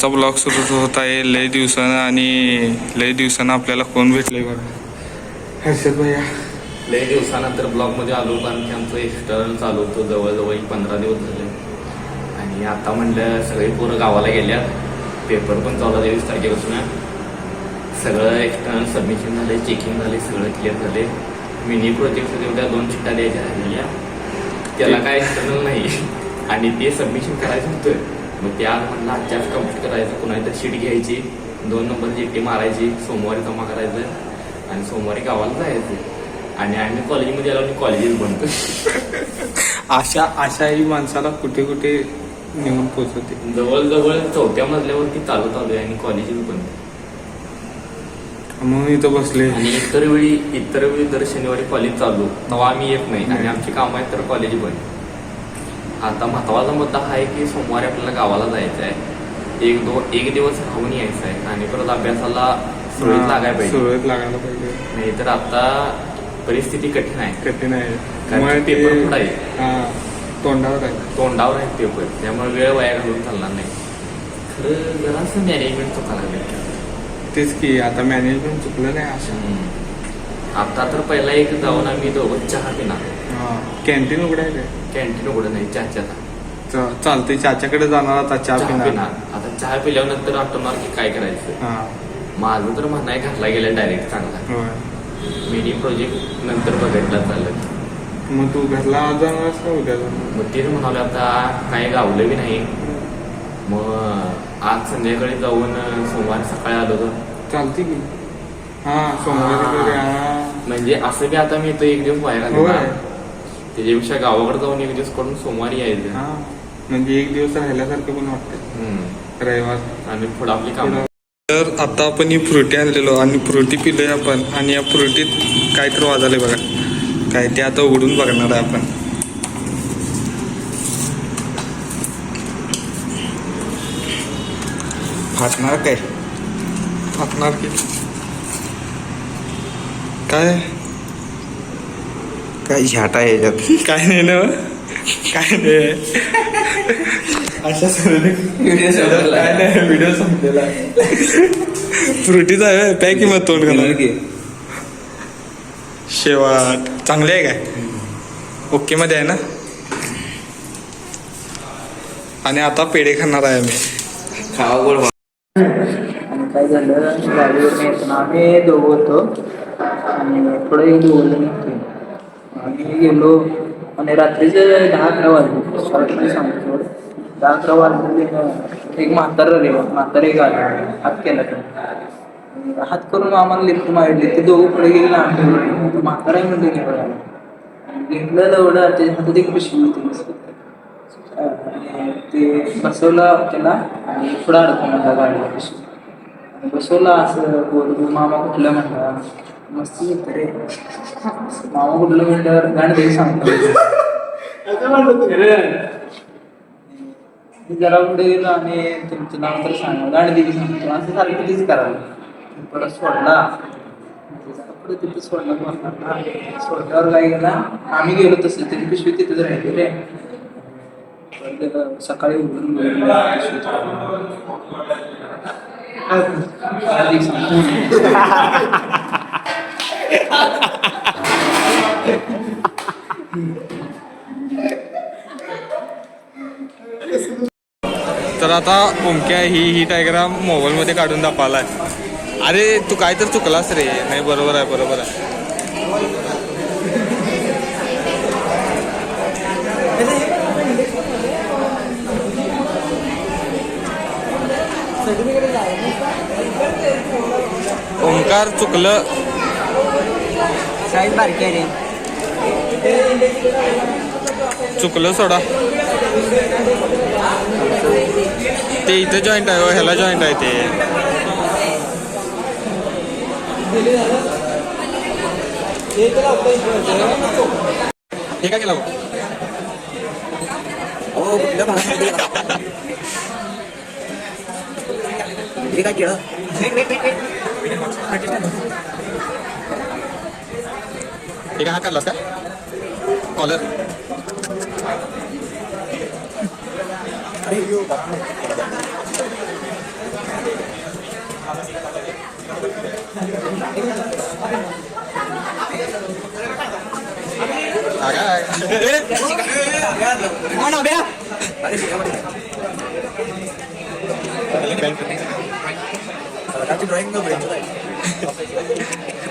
आजचा ब्लॉग सुरू होत आहे लय दिवसानं, आणि लय दिवसानं आपल्याला कोण भेटलंय बघा, हर्षद भैया. लय दिवसानंतर ब्लॉगमध्ये आलो, कारण की आमचं एक्सटर्नल चालू होतं जवळजवळ 15 दिवस झाले. आणि आता म्हणलं सगळे पोरं गावाला गेल्या, पेपर पण चालू 23 तारखेपासून. सगळं एक्सटर्नल सबमिशन झाले, चेकिंग झाले, सगळं क्लिअर झाले. मिनी प्रोजेक्ट एवढ्या 2 चिठ्ठ्या द्यायच्या राहिलेल्या, त्याला काय एक्सटर्नल नाही आणि ते सबमिशन करायचं होतं. मग ते आज म्हणलं आजच्याच कम्प्लीट करायचं. कुणाला तर शीट घ्यायची, 2 नंबर चिठ्ठी मारायची, सोमवारी जमा करायचं आणि सोमवारी गावाला जायचं. आणि आम्ही कॉलेजमध्ये आलो आणि कॉलेजेस बनतो. आशा ही माणसाला कुठे कुठे नेऊन पोचवते. जवळजवळ 4थ्या मजल्यावरती चालू आहे आणि कॉलेजेस बनतो. म्हणून इथं बसले. आणि इतर वेळी दर शनिवारी कॉलेज चालू, तेव्हा आम्ही येत नाही आणि आमची कामं आहेत तर कॉलेज बंद. आता महत्वाचा मुद्दा हा आहे की सोमवारी आपल्याला गावाला जायचं आहे. एक दिवस राहून यायचं आहे आणि परत अभ्यासाला सुरळीत लागायला पाहिजे. नाही तर आता परिस्थिती कठीण आहे. कारण पेपर पुढे आहे, तोंडावर आहे पेपर, त्यामुळे वेळ वाया घालून चालणार नाही. खरं जरासं मॅनेजमेंट चुका लागले. तेच की आता मॅनेजमेंट चुकलं नाही. आता तर पहिला एक जाऊन आम्ही दोघं चहा पिणार. कॅन्टीन उघडायचं. कॅन्टीन उघडं नाही, चहाच्या चालते. चाच्याकडे जाणार आता चहा पिणार. आता चहा पिल्यानंतर आठवणार की काय करायचं. माझं तर म्हणणं आहे घरला गेलं डायरेक्ट चांगला. मिनी प्रोजेक्ट नंतर बघायला चाललं. मग तू घरला आज जाणार का उद्या जाणार? मग तेच म्हणाले आता काय गावलं बी नाही. मग आज संध्याकाळी जाऊन सोमवारी सकाळी आलो तर चालते की. सोमवारी म्हणजे असं बी आता मी इथं एक दिवस वाया घालणार, त्याच्यापेक्षा गावाकडे जाऊन एक दिवस करून सोमवारी यायचं. म्हणजे एक दिवस राहिल्यासारखं पण वाटतं रविवार. आणि पुढे आपली कामं. तर आता आपण ही फ्रुटी आणलेलो आणि फ्रुटी पिलोय आपण. आणि या फ्रुटीत काय तर वाजले बघा, काय ते आता उघडून बघणार आहे आपण. फाटणार की काय झाटा आहे याच्यात? काय नाही ना, काय नाही. अशा व्हिडिओ संपलेला. फ्रुटीचा आहे काय किंमत तोंड घालणार की. शेवाट चांगले आहे काय? ओके मध्ये आहे ना. आणि आता पेढे खाणार आहे आम्ही. खावा गोड. आणि काय झालं, गाडीवर येताना आम्ही दोघं होतो आणि थोडं एक दोघं निघतोय. आम्ही गेलो आणि रात्रीचे 10-11 वाजले. शॉर्टमध्ये सांगतो, 10-11 वाजले. एक म्हातारे एक आलं, हात केला तर हात करून आम्हाला लिफ्ट मारली. ते दोघं पुढे गेले ना, म्हातारा म्हणतो घेतलं एवढं. त्याच्या हातात एक पिशवी होती. ते बसवलं त्याला आणि पुढं अडकून म्हणला गाडीला पिशवी. बसवला असं बोल, मामा कुठलं म्हणला. मस्त येत रे मामा कुठलं म्हणल्यावर गाणं दे सांगतो. जरा पुढे गेलो आणि तुमचं नाव तर सांगा, गाणं दे सांगतो. असं सारखं तीच करायला. परत सोडला, पुढे तिथे सोडला. सोडल्यावर काय गेला, आम्ही गेलो तसं त्याची पिशवी तिथेच राहिली रे. सकाळी उठून तर आता ओमक्या ही डायग्राम मोबाईल मध्ये काढून दाखवलाय. अरे तू काय तर चुकलास रे. नाही बरोबर आहे. ओंकार चुकलं. साईज बारकी आहे रे. चुकलं सोडा. ते इथे जॉईंट आहे, ह्याला जॉईंट आहे ते. हे काय केलं काय केलं? हे काय करलास का कॉलर?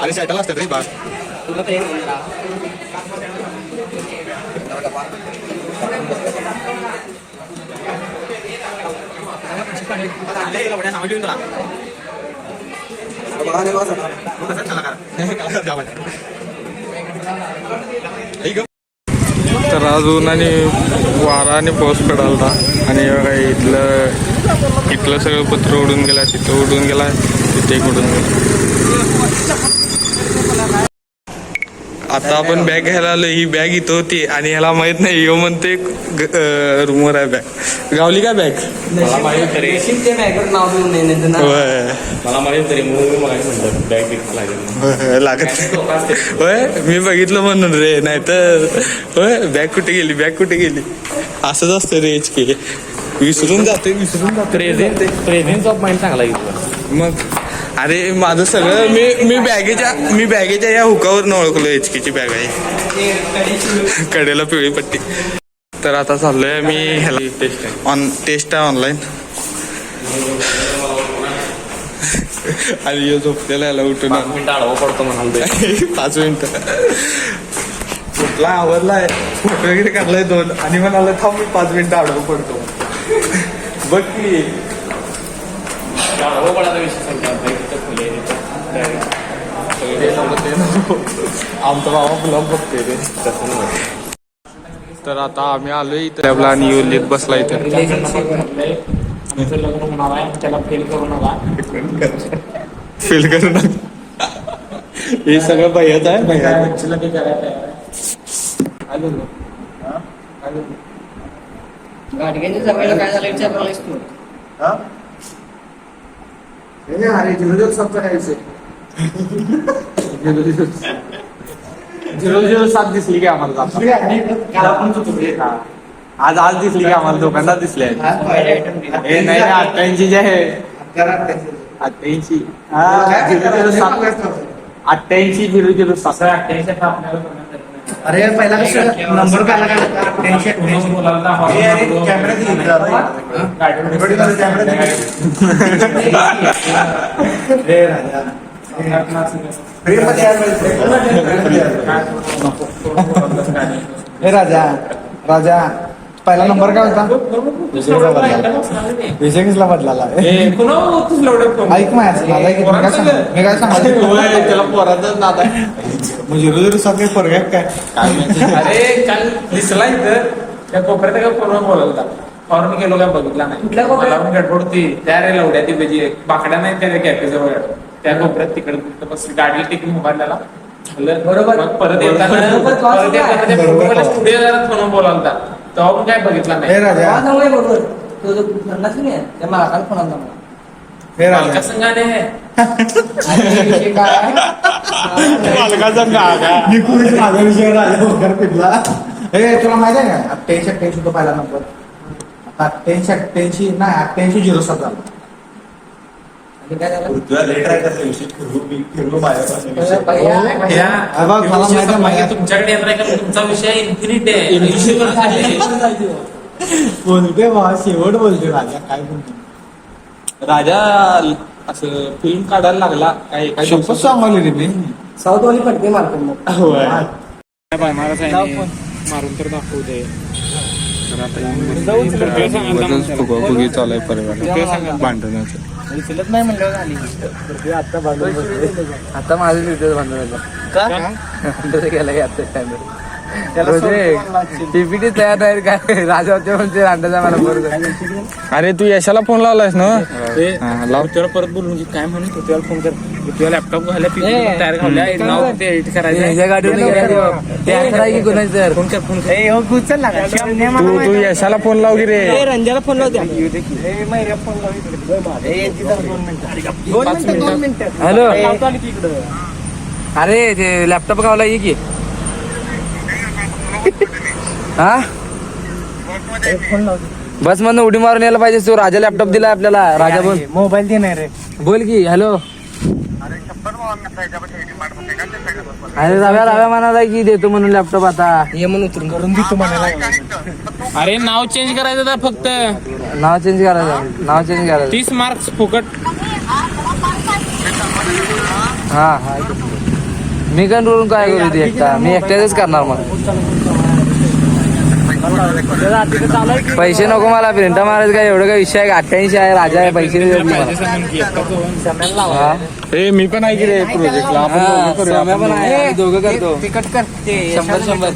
अरे साईडला असतात रे बाग. तर अजून आणि वारा आणि पाऊस पडालता आणि बघा इथलं सगळं पत्र उडून गेला, तिथं उडून गेला, तिथे उडून गेला. आता आपण बॅग घ्यायला आलो. ही बॅग इथं होती आणि ह्याला माहित नाही, यो म्हणते रूमवर आहे बॅग. गावली का बॅग? मला माहित तरी होय मला माहित तरी म्हणून मला म्हणलं बॅग घेतला लागेल. लागत होय, मी बघितलं म्हणून रे, नाही तर होय बॅग कुठे गेली, बॅग कुठे गेली, असंच असतं रे. HK विसरून जाते. प्रेझेन्स ऑफ माइंड चांगला आहे. मग अरे माझं सगळं मी बॅगेच्या या हुकावरून ओळखलो. HKची बॅग आहे, कडेला पिवळी पट्टी. तर आता चाललोय मी ह्याला टेस्ट आहे ऑनलाईन. आणि झोपलेला याला उठून 5 मिनिटं आडवा पडतो म्हणाल. 5 मिनिटं कुठला आवडलाय, फोटो वगैरे काढलाय 2 आणि म्हणाला थांब मी 5 मिनिटं आडवं पडतो. बघ की आडवा पडायचा विषय सांगता आमचा बाबा ब्लॉग बघते रे. तसं नव्हतं. तर आता आम्ही आलोय इथं आणि लिहित बसला इथे. लग्न होणार आहे, त्याला फेल करू नका. फील करू नका. हे सगळं भैयाच आहे. भैया ते करायचं गाडग्याच्या जवळला काय झालं विचारलास तू? अरे 007 दिसली की आम्हाला आज दिसली की आम्हाला दुकानदार दिसले. हे नाही 88 जे आहे 88 007. अरे पहिला कसं नंबर पहिला काय हे राजा पहिला नंबर काय होता? विषयला बदलाला. ऐक मी काय सांगायचं त्याला पोराचाच नाद आहे. 007 काही फरक आहे काय? अरे काल दिसला इथं त्या कोपऱ्यात का फोनवर बोलवता. फॉर्म गेलो काय बघितला नाही. कुठल्या कोपऱ्यात? मला पण गडबड होती. त्या रे लवड्या ती म्हणजे बाकड्या नाही त्या कॅफे जवळ त्या कोपऱ्यात तिकडे बस गाडीला टिकून मोबाईलला बरोबर. परत येताना स्टुडिओ फोन बोलावता तेव्हा पण काय बघितला नाही. हे राजा बरोबर तुझं धंदाच नाही आहे त्या मालकाला फोन आला मला. हे मालका राजा संघाने हे आणि विषय काय माझा विषय राजा होकार पिटला. हे तुला माहिती आहे का 88 तो पहिला नंबर. 88 नाही 88-07 झाला. आणि काय झालं? बघ, मला माहिती आहे. तुमच्याकडे येणार आहे का तुमचा विषय इन्फिनिट आहे. बोलते बा शेवट बोलते राजा काय बोलतो. राजा असं फिल्म काढायला लागला काय काय शपथ सांगायला रे मी. साऊथवाली पडते मालकं मग. होय. मारून तर दाखवू दे. फुगी चालू आहे परिवार भांडणाचं. नाही म्हणलं झाली आता माझं तिथेच भांडण गेलं आता पीपीटी तयार नाही काय राजा होते म्हणते रांडाचा मला बरोबर. अरे तू यशाला फोन लावलायस ना? लाव. त्याला परत बोलून म्हणजे काय म्हणत होते त्याला फोन कर तुझ्या लॅपटॉप घाल्या तयार घालल्या नाव ते एडिट करायचं गाडीवर कोणाच तर फोन कर फोन कर. तू यशाला फोन लाव की रे. रंजाला फोन लावते. हॅलो अरे ते लॅपटॉप गावला ये की. हा बस मधनं उडी मारून यायला पाहिजे. तू राजा लॅपटॉप दिला आपल्याला. राजा बोल. मोबाईल दे नाही रे. बोल की. हॅलो अरे रव्या म्हणाला की देतो म्हणून लॅपटॉप आता ये म्हणून उतरून करून देतो म्हणाला. अरे नाव चेंज करायचं होतं फक्त. नाव चेंज करायचं 30 मार्क्स फुकट. हा मी कंट्रोल काय करू ते एकटा, मी एकट्याच करणार मग. पैसे नको मला, प्रिंटा मारायचं काय एवढं काय विषय आहे. 88 आहे, राजा आहे, पैसे देत नाही मला. हा. ए मी पण आहे की रे प्रोजेक्टला आपण दोघं करूया. पण आहे, दोघं करतो. तिकट कर ते 100